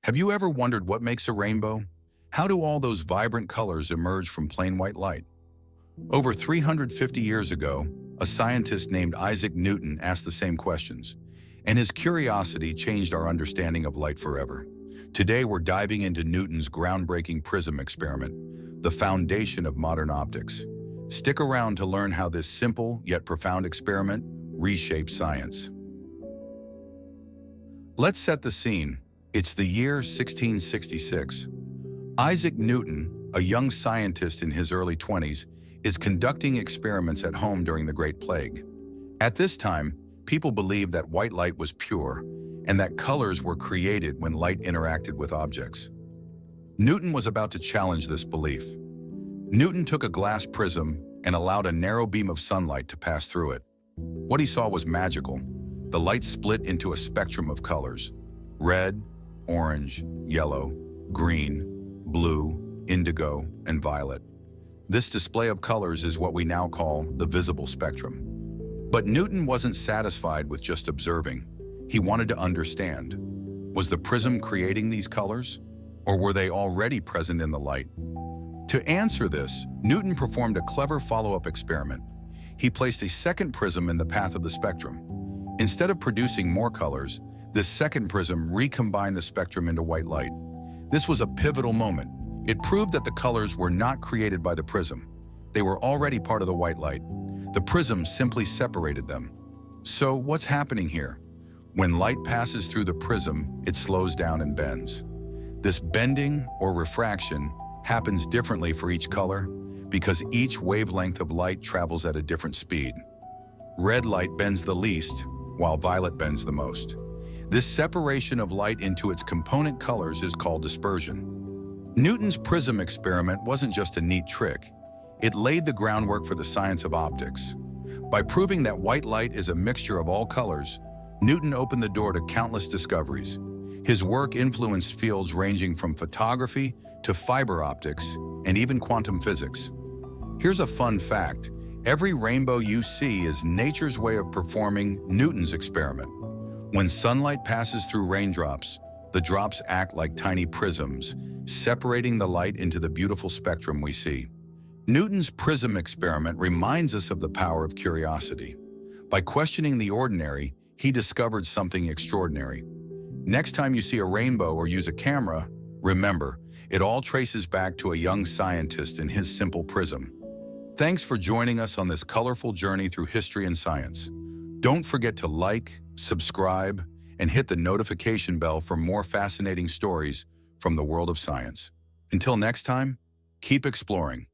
Have you ever wondered what makes a rainbow? How do all those vibrant colors emerge from plain white light? Over 350 years ago, a scientist named Isaac Newton asked the same questions, and his curiosity changed our understanding of light forever. Today, we're diving into Newton's groundbreaking Prism experiment, the foundation of modern optics. Stick around to learn how this simple yet profound experiment reshaped science. Let's set the scene. It's the year 1666. Isaac Newton, a young scientist in his early 20s, is conducting experiments at home during the Great Plague. At this time, people believed that white light was pure and that colors were created when light interacted with objects. Newton was about to challenge this belief. Newton took a glass prism and allowed a narrow beam of sunlight to pass through it. What he saw was magical. The light split into a spectrum of colors: red, orange, yellow, green, blue, indigo, and violet. This display of colors is what we now call the visible spectrum. But Newton wasn't satisfied with just observing. He wanted to understand. Was the prism creating these colors, or were they already present in the light? To answer this, Newton performed a clever follow-up experiment. He placed a second prism in the path of the spectrum. Instead of producing more colors, this second prism recombined the spectrum into white light. This was a pivotal moment. It proved that the colors were not created by the prism. They were already part of the white light. The prism simply separated them. So what's happening here? When light passes through the prism, it slows down and bends. This bending, or refraction, happens differently for each color because each wavelength of light travels at a different speed. Red light bends the least, while violet bends the most. This separation of light into its component colors is called dispersion. Newton's prism experiment wasn't just a neat trick. It laid the groundwork for the science of optics. By proving that white light is a mixture of all colors, Newton opened the door to countless discoveries. His work influenced fields ranging from photography to fiber optics and even quantum physics. Here's a fun fact. Every rainbow you see is nature's way of performing Newton's experiment. When sunlight passes through raindrops, the drops act like tiny prisms, separating the light into the beautiful spectrum we see. Newton's prism experiment reminds us of the power of curiosity. By questioning the ordinary, he discovered something extraordinary. Next time you see a rainbow or use a camera, remember, it all traces back to a young scientist and his simple prism. Thanks for joining us on this colorful journey through history and science. Don't forget to like, subscribe, and hit the notification bell for more fascinating stories from the world of science. Until next time, keep exploring.